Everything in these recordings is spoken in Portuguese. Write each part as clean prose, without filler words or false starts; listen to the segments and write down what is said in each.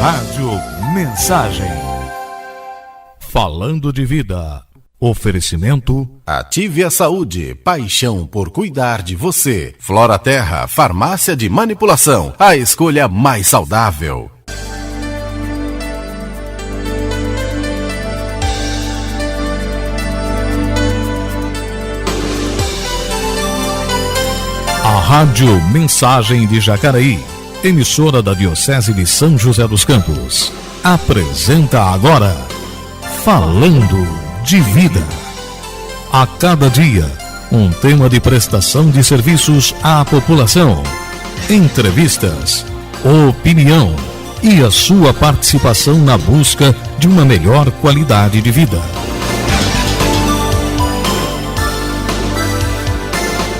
Rádio Mensagem. Falando de vida. Oferecimento. Ative a saúde, paixão por cuidar de você. Flora Terra, farmácia de manipulação, a escolha mais saudável. A Rádio Mensagem de Jacareí, emissora da Diocese de São José dos Campos, apresenta agora Falando de Vida. A cada dia, um tema de prestação de serviços à população, entrevistas, opinião e a sua participação na busca de uma melhor qualidade de vida.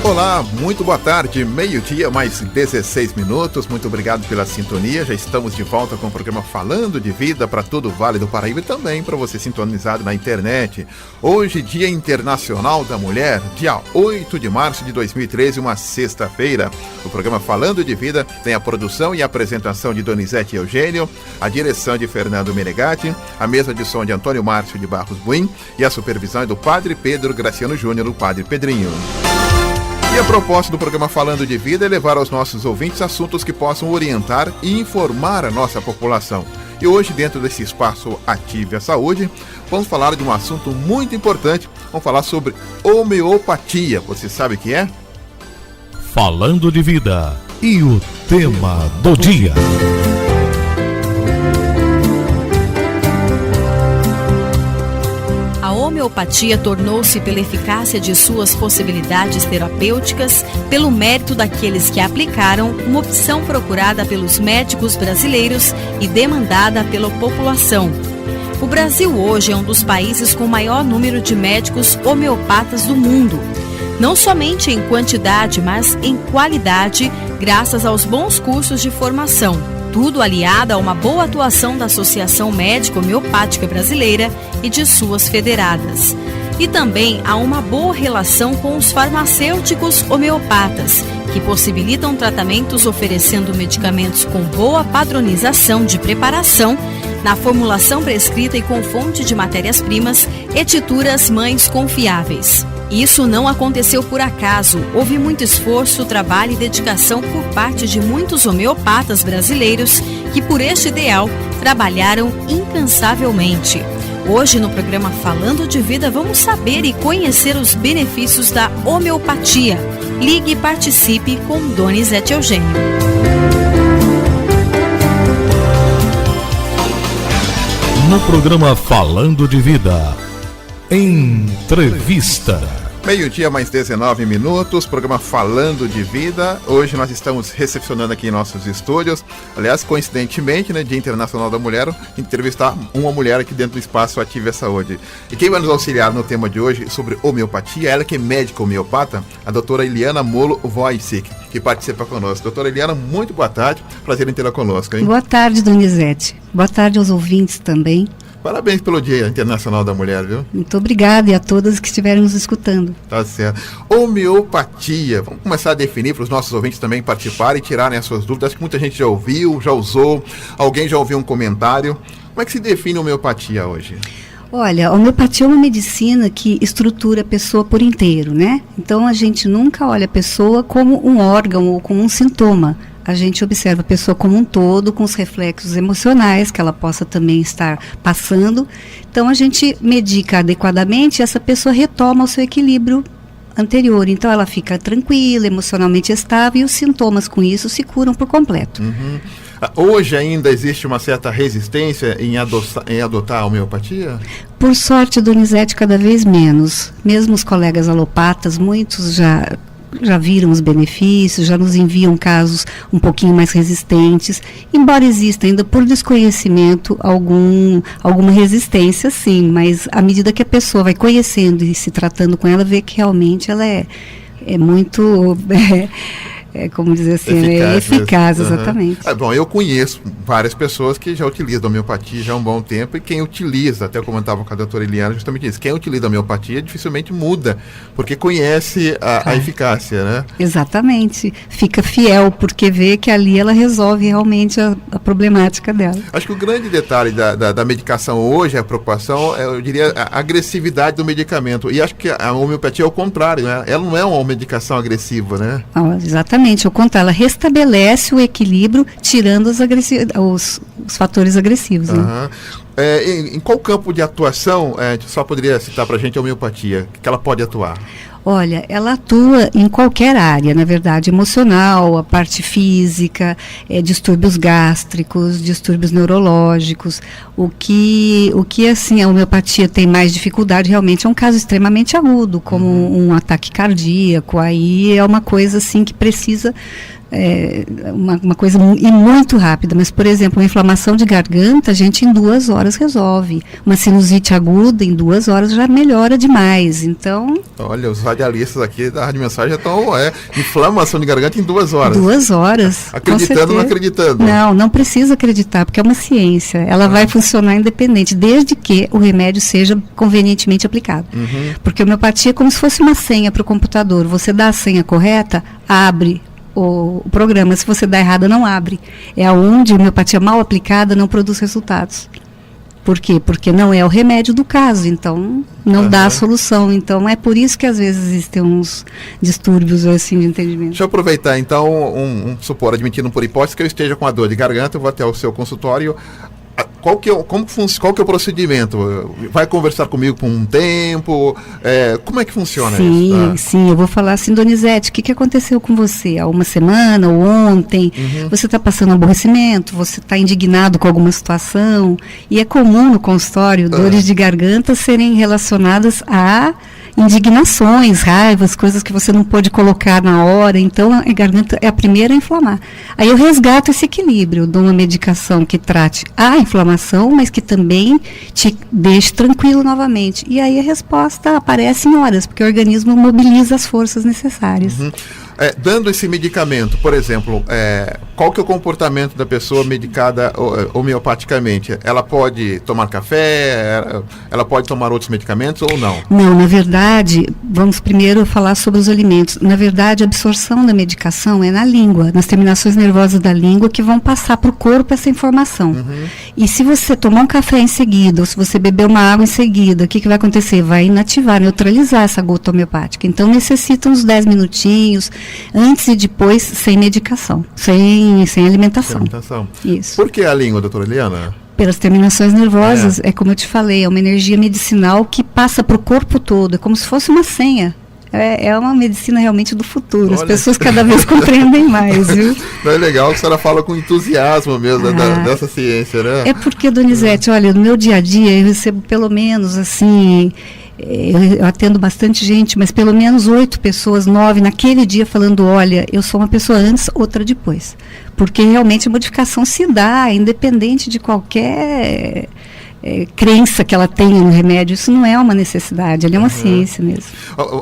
Olá, muito boa tarde, meio-dia, mais 16 minutos, muito obrigado pela sintonia, já estamos de volta com o programa Falando de Vida para todo o Vale do Paraíba e também para você sintonizado na internet. Hoje, Dia Internacional da Mulher, dia 8 de março de 2013, uma sexta-feira. O programa Falando de Vida tem a produção e a apresentação de Donizete Eugênio, a direção de Fernando Menegatti, a mesa de som de Antônio Márcio de Barros Buim e a supervisão é do Padre Pedro Graciano Júnior, o Padre Pedrinho. E a proposta do programa Falando de Vida é levar aos nossos ouvintes assuntos que possam orientar e informar a nossa população. E hoje, dentro desse espaço Ative a Saúde, vamos falar de um assunto muito importante. Vamos falar sobre homeopatia. Você sabe o que é? Falando de Vida e o tema do dia. A homeopatia tornou-se, pela eficácia de suas possibilidades terapêuticas, pelo mérito daqueles que a aplicaram, uma opção procurada pelos médicos brasileiros e demandada pela população. O Brasil hoje é um dos países com maior número de médicos homeopatas do mundo. Não somente em quantidade, mas em qualidade, graças aos bons cursos de formação. Tudo aliado a uma boa atuação da Associação Médico-Homeopática Brasileira e de suas federadas. E também há uma boa relação com os farmacêuticos homeopatas, que possibilitam tratamentos oferecendo medicamentos com boa padronização de preparação, na formulação prescrita e com fonte de matérias-primas e tituras mães confiáveis. Isso não aconteceu por acaso, houve muito esforço, trabalho e dedicação por parte de muitos homeopatas brasileiros que por este ideal trabalharam incansavelmente. Hoje no programa Falando de Vida vamos saber e conhecer os benefícios da homeopatia. Ligue e participe com Donizete Eugênio. No programa Falando de Vida, entrevista. Meio-dia, mais 19 minutos, programa Falando de Vida. Hoje nós estamos recepcionando aqui em nossos estúdios, aliás, coincidentemente, Dia Internacional da Mulher, entrevistar uma mulher aqui dentro do espaço Ative a Saúde. E quem vai nos auxiliar no tema de hoje sobre homeopatia, ela que é médica homeopata, a doutora Eliana Molo Wojcik, que participa conosco. Doutora Eliana, muito boa tarde, prazer em tê-la conosco, hein? Boa tarde, Donizete. Boa tarde aos ouvintes também. Parabéns pelo Dia Internacional da Mulher, viu? Muito obrigada e a todas que estiverem nos escutando. Tá certo. Homeopatia. Vamos começar a definir para os nossos ouvintes também participarem e tirarem as suas dúvidas. Acho que muita gente já ouviu, já usou, alguém já ouviu um comentário. Como é que se define homeopatia hoje? Olha, a homeopatia é uma medicina que estrutura a pessoa por inteiro, né? Então a gente nunca olha a pessoa como um órgão ou como um sintoma. A gente observa a pessoa como um todo, com os reflexos emocionais que ela possa também estar passando. Então a gente medica adequadamente e essa pessoa retoma o seu equilíbrio anterior. Então ela fica tranquila, emocionalmente estável e os sintomas com isso se curam por completo. Uhum. Hoje ainda existe uma certa resistência em adotar a homeopatia? Por sorte, Donizete, cada vez menos. Mesmo os colegas alopatas, muitos já viram os benefícios, já nos enviam casos um pouquinho mais resistentes, embora exista ainda por desconhecimento alguma resistência, sim, mas à medida que a pessoa vai conhecendo e se tratando com ela, vê que realmente ela é muito como dizer assim, eficaz, exatamente. Bom, eu conheço várias pessoas que já utilizam a homeopatia já há um bom tempo, e quem utiliza, até eu comentava com a doutora Eliana justamente isso, quem utiliza a homeopatia dificilmente muda, porque conhece a eficácia, né? Exatamente, fica fiel, porque vê que ali ela resolve realmente a problemática dela. Acho que o grande detalhe da medicação hoje, a preocupação, eu diria, a agressividade do medicamento, e acho que a homeopatia é o contrário, né? Ela não é uma medicação agressiva, né? Exatamente, ao contrário, ela restabelece o equilíbrio, tirando os fatores agressivos. Né? Em qual campo de atuação, só poderia citar para a gente a homeopatia, que ela pode atuar? Olha, ela atua em qualquer área, na verdade, emocional, a parte física, distúrbios gástricos, distúrbios neurológicos. O que assim, a homeopatia tem mais dificuldade realmente é um caso extremamente agudo, como um ataque cardíaco. Aí é uma coisa assim que precisa uma coisa muito rápida, mas, por exemplo, uma inflamação de garganta, a gente em 2 horas resolve. Uma sinusite aguda, em 2 horas já melhora demais. Então... Olha, os radialistas aqui da Rádio Mensagem estão... inflamação de garganta em 2 horas. 2 horas. Acreditando ou não acreditando? Não precisa acreditar, porque é uma ciência. Ela vai funcionar independente, desde que o remédio seja convenientemente aplicado. Porque a homeopatia é como se fosse uma senha para o computador. Você dá a senha correta, abre o programa. Se você dá errada, não abre. É onde a homeopatia mal aplicada não produz resultados. Por quê? Porque não é o remédio do caso, então não dá a solução. Então é por isso que às vezes existem uns distúrbios assim de entendimento. Deixa eu aproveitar então, supor, admitindo por hipótese que eu esteja com a dor de garganta, eu vou até o seu consultório. Qual que é o procedimento? Vai conversar comigo por um tempo? Como é que funciona isso? Sim, eu vou falar assim, Donizete, o que aconteceu com você? Há uma semana ou ontem? Você está passando aborrecimento? Você está indignado com alguma situação? E é comum no consultório dores de garganta serem relacionadas a indignações, raivas, coisas que você não pôde colocar na hora. Então a garganta é a primeira a inflamar. Aí eu resgato esse equilíbrio, dou uma medicação que trate a inflamação, mas que também te deixe tranquilo novamente. E aí a resposta aparece em horas, porque o organismo mobiliza as forças necessárias. Dando esse medicamento, por exemplo, qual que é o comportamento da pessoa medicada homeopaticamente? Ela pode tomar café? Ela pode tomar outros medicamentos ou não? Não, na verdade, vamos primeiro falar sobre os alimentos. Na verdade, a absorção da medicação é na língua, nas terminações nervosas da língua, que vão passar para o corpo essa informação. E se você tomar um café em seguida, ou se você beber uma água em seguida, o que vai acontecer? Vai inativar, neutralizar essa gota homeopática. Então necessita uns 10 minutinhos, antes e depois, sem medicação, sem alimentação. Isso. Por que a língua, doutora Eliana? Pelas terminações nervosas, como eu te falei, é uma energia medicinal que passa para o corpo todo, é como se fosse uma senha. É uma medicina realmente do futuro. Olha. As pessoas cada vez compreendem mais, viu? Não é legal que a senhora fala com entusiasmo mesmo dessa ciência, né? É porque, Donizete, olha, no meu dia a dia eu recebo pelo menos assim... Eu atendo bastante gente, mas pelo menos 8 pessoas, 9, naquele dia falando, olha, eu sou uma pessoa antes, outra depois. Porque realmente a modificação se dá, independente de qualquer crença que ela tenha no remédio. Isso não é uma necessidade, ele é uma ciência mesmo.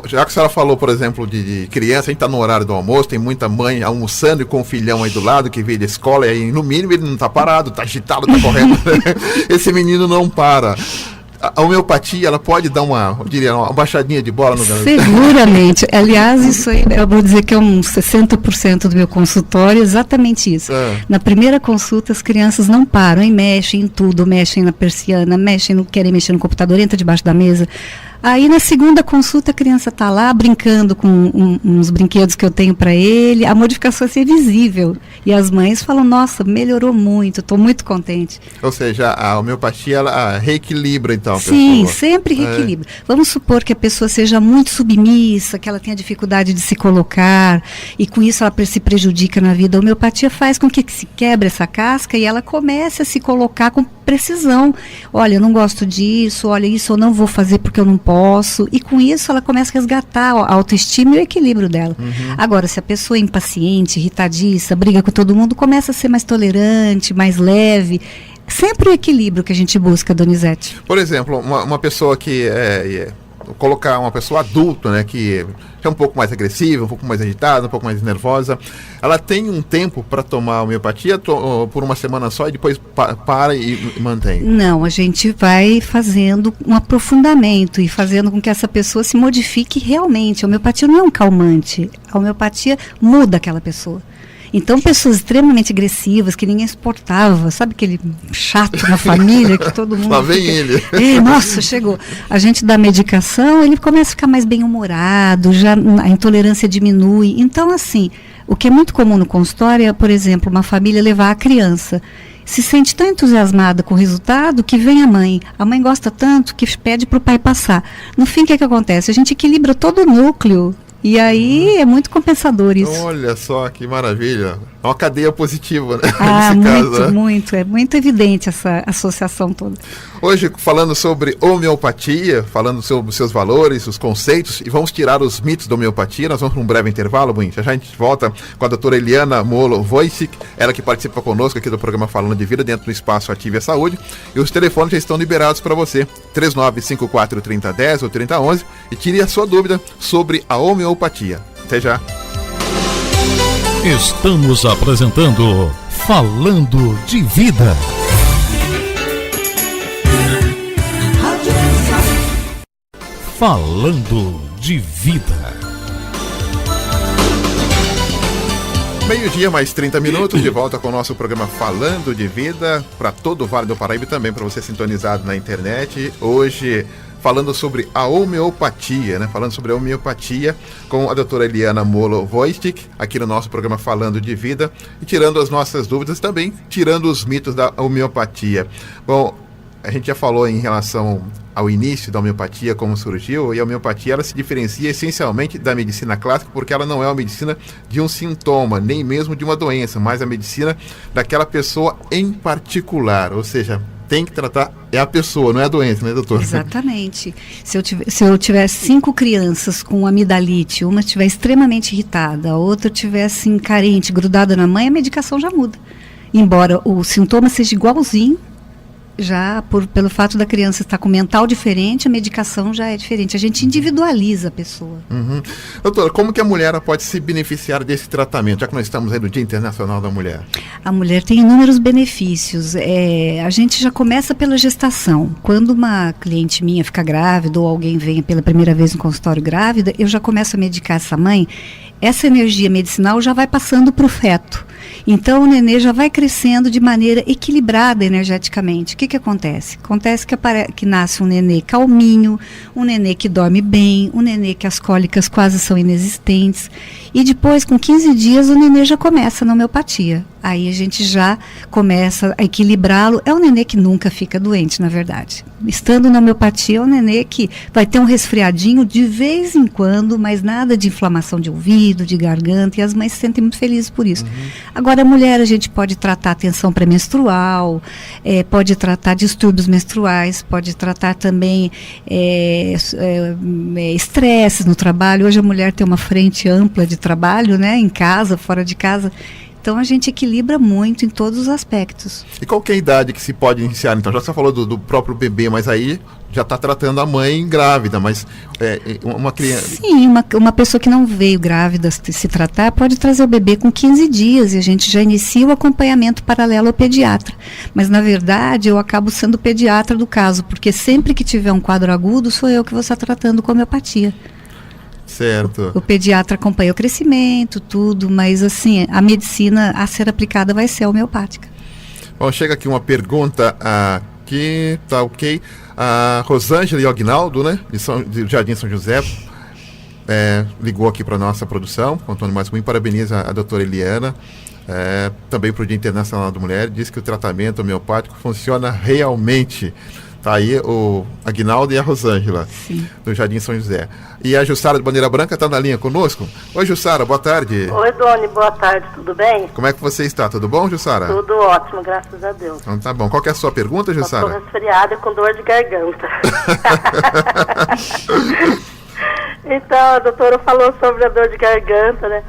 Já que a senhora falou, por exemplo, de criança, a gente está no horário do almoço, tem muita mãe almoçando e com o filhão aí do lado, que veio da escola, e aí, no mínimo ele não está parado, está agitado, está correndo. Esse menino não para. A homeopatia, ela pode dar uma baixadinha de bola no garoto? Seguramente. Aliás, isso aí, eu vou dizer que é uns 60% do meu consultório, exatamente isso. Na primeira consulta, as crianças não param e mexem em tudo, mexem na persiana, querem mexer no computador, entra debaixo da mesa. Aí na segunda consulta a criança está lá brincando com uns brinquedos que eu tenho para ele, a modificação assim, é visível. E as mães falam, nossa, melhorou muito, estou muito contente. Ou seja, a homeopatia, ela reequilibra então a Sim, pessoa. Sempre reequilibra. Vamos supor que a pessoa seja muito submissa, que ela tenha dificuldade de se colocar, e com isso ela se prejudica na vida. A homeopatia faz com que se quebre essa casca e ela comece a se colocar com precisão. Olha, eu não gosto disso, olha, isso eu não vou fazer porque eu não posso. E com isso ela começa a resgatar a autoestima e o equilíbrio dela. Agora, se a pessoa é impaciente, irritadiça, briga com todo mundo, começa a ser mais tolerante, mais leve. Sempre o equilíbrio que a gente busca, Donizete. Por exemplo, uma pessoa que colocar uma pessoa adulta, né, que é um pouco mais agressiva, um pouco mais agitada, um pouco mais nervosa, ela tem um tempo para tomar a homeopatia por uma semana só e depois para e mantém? Não, a gente vai fazendo um aprofundamento e fazendo com que essa pessoa se modifique realmente. A homeopatia não é um calmante, a homeopatia muda aquela pessoa. Então, pessoas extremamente agressivas, que ninguém suportava, sabe aquele chato na família, que todo mundo... Lá vem ele. Nossa, chegou. A gente dá medicação, ele começa a ficar mais bem-humorado, já a intolerância diminui. Então, assim, o que é muito comum no consultório é, por exemplo, uma família levar a criança. Se sente tão entusiasmada com o resultado que vem a mãe. A mãe gosta tanto que pede para o pai passar. No fim, o que acontece? A gente equilibra todo o núcleo. E aí é muito compensador isso. Olha só que maravilha. É uma cadeia positiva, né? Ah, nesse muito, caso, né? Muito. É muito evidente essa associação toda. Hoje, falando sobre homeopatia, falando sobre os seus valores, os conceitos, e vamos tirar os mitos da homeopatia. Nós vamos para um breve intervalo, Buim. Já a gente volta com a doutora Eliana Molo Wojcik, ela que participa conosco aqui do programa Falando de Vida, dentro do Espaço Ative a Saúde. E os telefones já estão liberados para você. 3954-3010 ou 3011 e tire a sua dúvida sobre a homeopatia. Até já. Estamos apresentando Falando de Vida. Falando de Vida. Meio-dia, mais 30 minutos, de volta com o nosso programa Falando de Vida, para todo o Vale do Paraíba e também para você sintonizado na internet. Hoje, falando sobre a homeopatia, né? Falando sobre a homeopatia com a doutora Eliana Molo Wojcik, aqui no nosso programa Falando de Vida, e tirando as nossas dúvidas também, tirando os mitos da homeopatia. Bom, a gente já falou em relação ao início da homeopatia, como surgiu, e a homeopatia ela se diferencia essencialmente da medicina clássica, porque ela não é uma medicina de um sintoma, nem mesmo de uma doença, mas a medicina daquela pessoa em particular, ou seja, tem que tratar é a pessoa, não é a doença, né, doutor? Exatamente. Se eu tiver 5 crianças com amidalite, uma estiver extremamente irritada, a outra estiver assim, carente, grudada na mãe, a medicação já muda. Embora o sintoma seja igualzinho, já pelo fato da criança estar com mental diferente, a medicação já é diferente. A gente individualiza a pessoa. Uhum. Doutora, como que a mulher pode se beneficiar desse tratamento, já que nós estamos aí no Dia Internacional da Mulher? A mulher tem inúmeros benefícios. A gente já começa pela gestação. Quando uma cliente minha fica grávida ou alguém vem pela primeira vez no consultório grávida, eu já começo a medicar essa mãe. Essa energia medicinal já vai passando para o feto. Então, o nenê já vai crescendo de maneira equilibrada energeticamente. O que acontece? Acontece que nasce um nenê calminho, um nenê que dorme bem, um nenê que as cólicas quase são inexistentes. E depois, com 15 dias, o nenê já começa na homeopatia. Aí a gente já começa a equilibrá-lo. É um nenê que nunca fica doente, na verdade. Estando na homeopatia, é um nenê que vai ter um resfriadinho de vez em quando, mas nada de inflamação de ouvido, de garganta, e as mães se sentem muito felizes por isso. Agora, a mulher, a gente pode tratar tensão pré-menstrual, pode tratar distúrbios menstruais, pode tratar também estresses no trabalho. Hoje a mulher tem uma frente ampla de trabalho, né, em casa, fora de casa. Então a gente equilibra muito em todos os aspectos. E qual que é a idade que se pode iniciar? Então, já você falou do próprio bebê, mas aí já está tratando a mãe grávida, mas uma criança... Sim, uma pessoa que não veio grávida se tratar pode trazer o bebê com 15 dias e a gente já inicia o acompanhamento paralelo ao pediatra. Mas, na verdade, eu acabo sendo pediatra do caso, porque sempre que tiver um quadro agudo, sou eu que vou estar tratando com homeopatia. Certo. O pediatra acompanha o crescimento, tudo, mas assim, a medicina a ser aplicada vai ser homeopática. Bom, chega aqui uma pergunta aqui, tá ok. A Rosângela e o Aguinaldo, né, de Jardim São José, ligou aqui para a nossa produção, o Antônio Mascuim, parabeniza a doutora Eliana, também para o Dia Internacional da Mulher, diz que o tratamento homeopático funciona realmente. Tá aí o Aguinaldo e a Rosângela, sim, do Jardim São José. E a Jussara de Bandeira Branca está na linha conosco. Oi, Jussara, boa tarde. Oi, Doni, boa tarde, tudo bem? Como é que você está? Tudo bom, Jussara? Tudo ótimo, graças a Deus. Então tá bom. Qual que é a sua pergunta, Jussara? Estou resfriada com dor de garganta. Então, a doutora falou sobre a dor de garganta, né?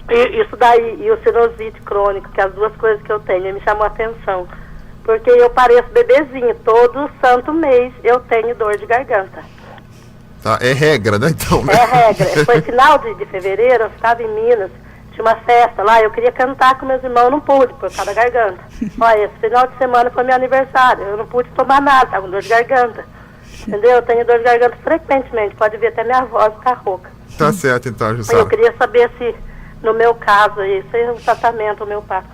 E isso daí, e o sinusite crônico, que é as duas coisas que eu tenho, me chamou a atenção. Porque eu pareço bebezinho, todo santo mês eu tenho dor de garganta. Tá, é regra, né? Então, né? É regra. Foi final de fevereiro, eu estava em Minas, tinha uma festa lá, eu queria cantar com meus irmãos, eu não pude, por causa da garganta. Olha, esse final de semana foi meu aniversário, eu não pude tomar nada, estava com dor de garganta. Entendeu? Eu tenho dor de garganta frequentemente, pode ver até minha voz ficar rouca. Tá certo, então, Jussara. Eu queria saber se, no meu caso, isso é um tratamento homeopático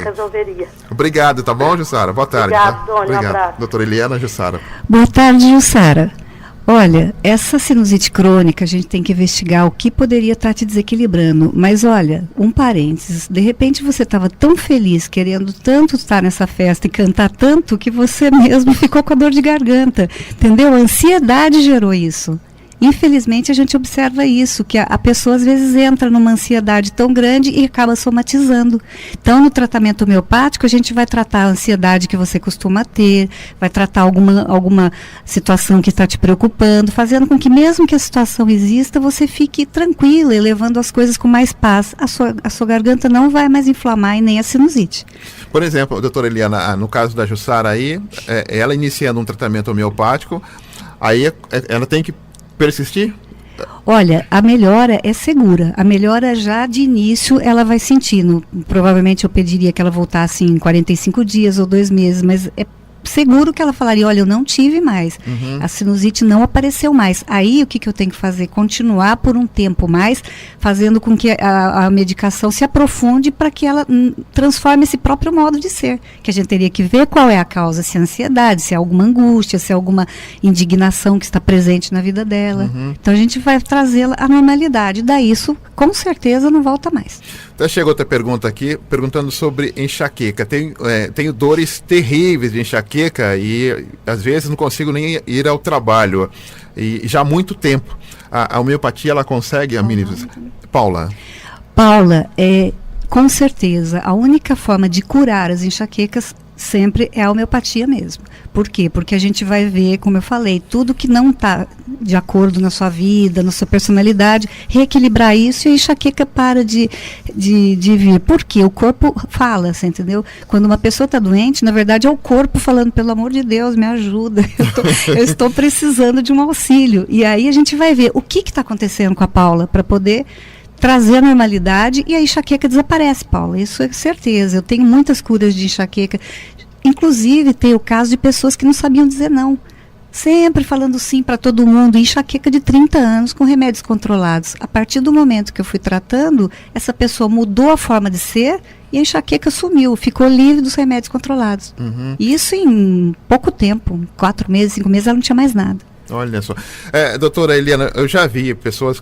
resolveria. Obrigado, tá bom, Jussara? Boa tarde. Obrigado, tá? Dona, Obrigado. um abraço. Doutora Eliana, Jussara. Boa tarde, Jussara. Olha, essa sinusite crônica, a gente tem que investigar o que poderia estar te desequilibrando. Mas olha, um parênteses, de repente você estava tão feliz, querendo tanto estar nessa festa e cantar tanto, que você mesmo ficou com a dor de garganta, entendeu? A ansiedade gerou isso. Infelizmente, a gente observa isso, que a pessoa às vezes entra numa ansiedade tão grande e acaba somatizando. Então, no tratamento homeopático, a gente vai tratar a ansiedade que você costuma ter, vai tratar alguma situação que está te preocupando, fazendo com que mesmo que a situação exista, você fique tranquila e levando as coisas com mais paz. A sua garganta não vai mais inflamar e nem a sinusite. Por exemplo, doutora Eliana, no caso da Jussara aí, ela iniciando um tratamento homeopático, aí ela tem que persistir? Olha, a melhora é segura. A melhora já de início ela vai sentindo. Provavelmente eu pediria que ela voltasse em 45 dias ou 2 meses, mas é seguro que ela falaria, olha, eu não tive mais, a sinusite não apareceu mais. Aí o que eu tenho que fazer? Continuar por um tempo mais, fazendo com que a medicação se aprofunde para que ela transforme esse próprio modo de ser. Que a gente teria que ver qual é a causa, se é ansiedade, se é alguma angústia, se é alguma indignação que está presente na vida dela. Então a gente vai trazê-la à normalidade. Daí isso, com certeza, não volta mais. Até chegou outra pergunta aqui, perguntando sobre enxaqueca. Tenho dores terríveis de enxaqueca e às vezes não consigo nem ir ao trabalho. E já há muito tempo. A homeopatia, ela consegue amenizar? Paula, com certeza, a única forma de curar as enxaquecas sempre é a homeopatia mesmo. Por quê? Porque a gente vai ver, como eu falei, tudo que não está de acordo na sua vida, na sua personalidade, reequilibrar isso e a enxaqueca para de vir. Por quê? O corpo fala, você entendeu? Quando uma pessoa está doente, na verdade é o corpo falando, pelo amor de Deus, me ajuda, eu estou precisando de um auxílio. E aí a gente vai ver o que está acontecendo com a Paula para poder trazer a normalidade e a enxaqueca desaparece, Paula. Isso é certeza. Eu tenho muitas curas de enxaqueca. Inclusive, tem o caso de pessoas que não sabiam dizer não. Sempre falando sim para todo mundo. Enxaqueca de 30 anos com remédios controlados. A partir do momento que eu fui tratando, essa pessoa mudou a forma de ser e a enxaqueca sumiu. Ficou livre dos remédios controlados. Isso em pouco tempo. 4 meses, 5 meses, ela não tinha mais nada. Olha só. Doutora Eliana, eu já vi pessoas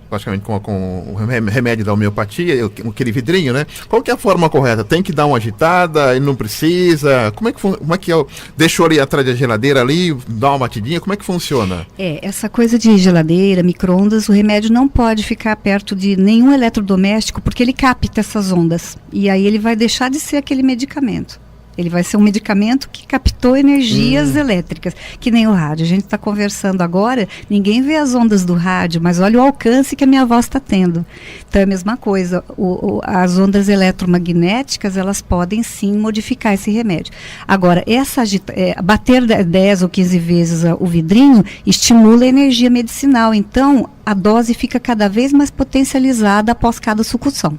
praticamente com o remédio da homeopatia, aquele vidrinho, né? Qual que é a forma correta? Tem que dar uma agitada, ele não precisa? Como é que eu deixo ali atrás da geladeira ali, dá uma batidinha? Como é que funciona? Essa coisa de geladeira, micro-ondas, o remédio não pode ficar perto de nenhum eletrodoméstico, porque ele capta essas ondas. E aí ele vai deixar de ser aquele medicamento. Ele vai ser um medicamento que captou energias elétricas, que nem o rádio. A gente está conversando agora, ninguém vê as ondas do rádio, mas olha o alcance que a minha voz está tendo. Então é a mesma coisa, as ondas eletromagnéticas, elas podem sim modificar esse remédio. Agora, bater 10 ou 15 vezes o vidrinho estimula a energia medicinal, então a dose fica cada vez mais potencializada após cada sucção.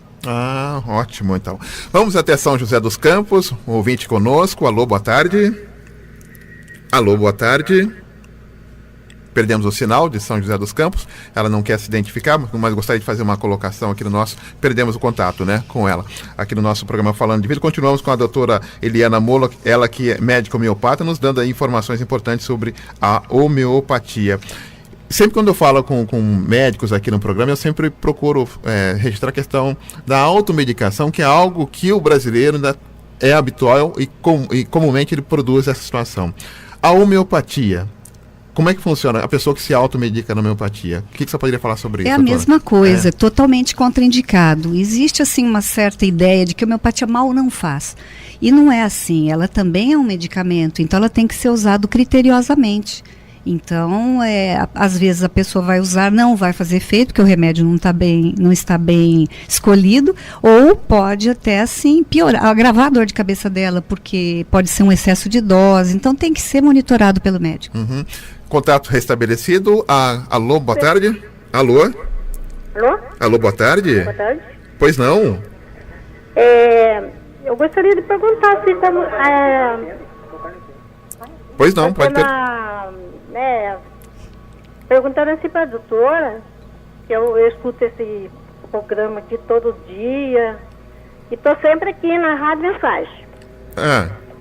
Ótimo, então. Vamos até São José dos Campos, um ouvinte conosco. Alô, boa tarde. Alô, boa tarde. Perdemos o sinal de São José dos Campos. Ela não quer se identificar, mas gostaria de fazer uma colocação aqui no nosso... Perdemos o contato, né, com ela. Aqui no nosso programa Falando de Vida. Continuamos com a doutora Eliana Mola, ela que é médica homeopata, nos dando aí informações importantes sobre a homeopatia. Sempre quando eu falo com médicos aqui no programa, eu sempre procuro registrar a questão da automedicação, que é algo que o brasileiro ainda é habitual e comumente ele produz essa situação. A homeopatia, como é que funciona? A pessoa que se automedica na homeopatia. O que você poderia falar sobre isso, doutora? É a mesma coisa, totalmente contraindicado. Existe, assim, uma certa ideia de que a homeopatia mal não faz. E não é assim, ela também é um medicamento, então ela tem que ser usado criteriosamente. Então, às vezes a pessoa vai usar, não vai fazer efeito, porque o remédio não está bem escolhido, ou pode até assim piorar, agravar a dor de cabeça dela, porque pode ser um excesso de dose, então tem que ser monitorado pelo médico. Contato restabelecido. Alô, boa tarde. Alô? Alô? Alô, boa tarde. Boa tarde. Pois não? Eu gostaria de perguntar se estamos... Pois não, pode ter. Perguntando assim para a doutora, que eu escuto esse programa aqui todo dia, e estou sempre aqui na Rádio Mensagem.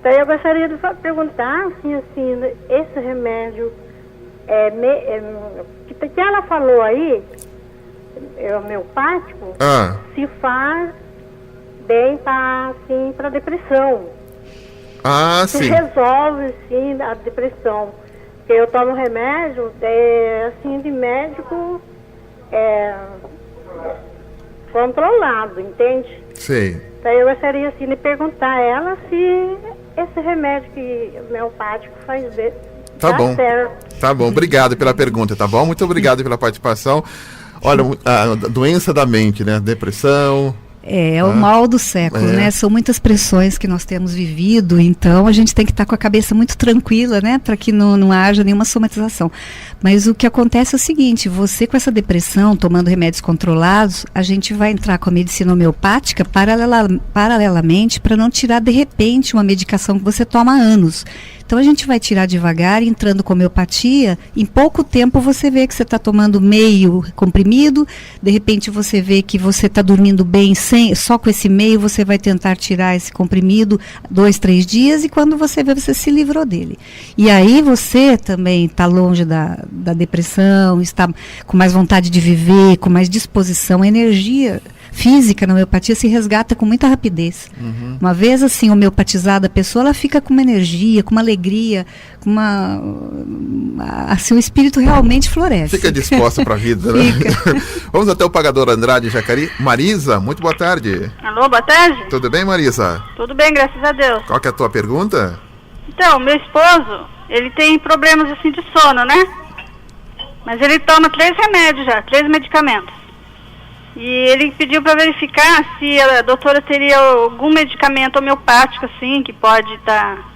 Então eu gostaria de perguntar, assim, esse remédio, que ela falou aí, homeopático, se faz bem para depressão. Se Sim. resolve, sim, a depressão. Porque eu tomo remédio, assim, de médico controlado, entende? Sim. Então eu gostaria, assim, de perguntar a ela se esse remédio homeopático faz bem. Tá bom. Certo. Tá bom, obrigado pela pergunta, tá bom? Muito obrigado pela participação. Olha, a doença da mente, né? Depressão. É o mal do século, né? São muitas pressões que nós temos vivido, então a gente tem que estar com a cabeça muito tranquila, né? Para que não haja nenhuma somatização. Mas o que acontece é o seguinte, você com essa depressão, tomando remédios controlados, a gente vai entrar com a medicina homeopática paralelamente para não tirar de repente uma medicação que você toma há anos. Então a gente vai tirar devagar, entrando com homeopatia, em pouco tempo você vê que você está tomando meio comprimido, de repente você vê que você está dormindo bem, só com esse meio você vai tentar tirar esse comprimido 2, 3 dias, e quando você vê, você se livrou dele. E aí você também está longe da depressão, está com mais vontade de viver, com mais disposição, energia física na homeopatia se resgata com muita rapidez. Uma vez assim homeopatizada a pessoa, ela fica com uma energia, com uma alegria, com assim, o espírito realmente floresce. Fica disposta para a vida, né? Vamos até o Pagador Andrade, Jacareí. Marisa, muito boa tarde. Alô, boa tarde. Tudo bem, Marisa? Tudo bem, graças a Deus. Qual que é a tua pergunta? Então, meu esposo, ele tem problemas assim de sono, né? Mas ele toma 3 remédios já, 3 medicamentos. E ele pediu para verificar se a doutora teria algum medicamento homeopático, assim, que pode estar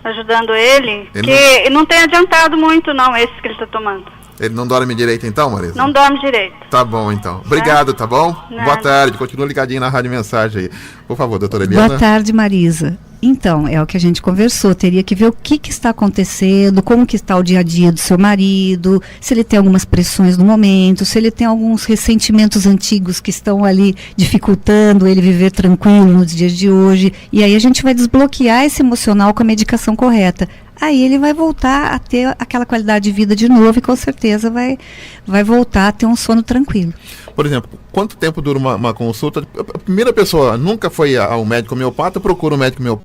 ajudando ele. Porque não tem adiantado muito, não, esse que ele está tomando. Ele não dorme direito então, Marisa? Não dorme direito. Tá bom, então. Obrigado, tá bom? Nada. Boa tarde. Continua ligadinho na Rádio Mensagem aí. Por favor, doutora Eliana. Boa tarde, Marisa. Então, é o que a gente conversou, teria que ver o que está acontecendo, como que está o dia a dia do seu marido, se ele tem algumas pressões no momento, se ele tem alguns ressentimentos antigos que estão ali dificultando ele viver tranquilo nos dias de hoje, e aí a gente vai desbloquear esse emocional com a medicação correta. Aí ele vai voltar a ter aquela qualidade de vida de novo e com certeza vai voltar a ter um sono tranquilo. Por exemplo, quanto tempo dura uma consulta? A primeira pessoa nunca foi ao médico homeopata, procura um médico homeopata.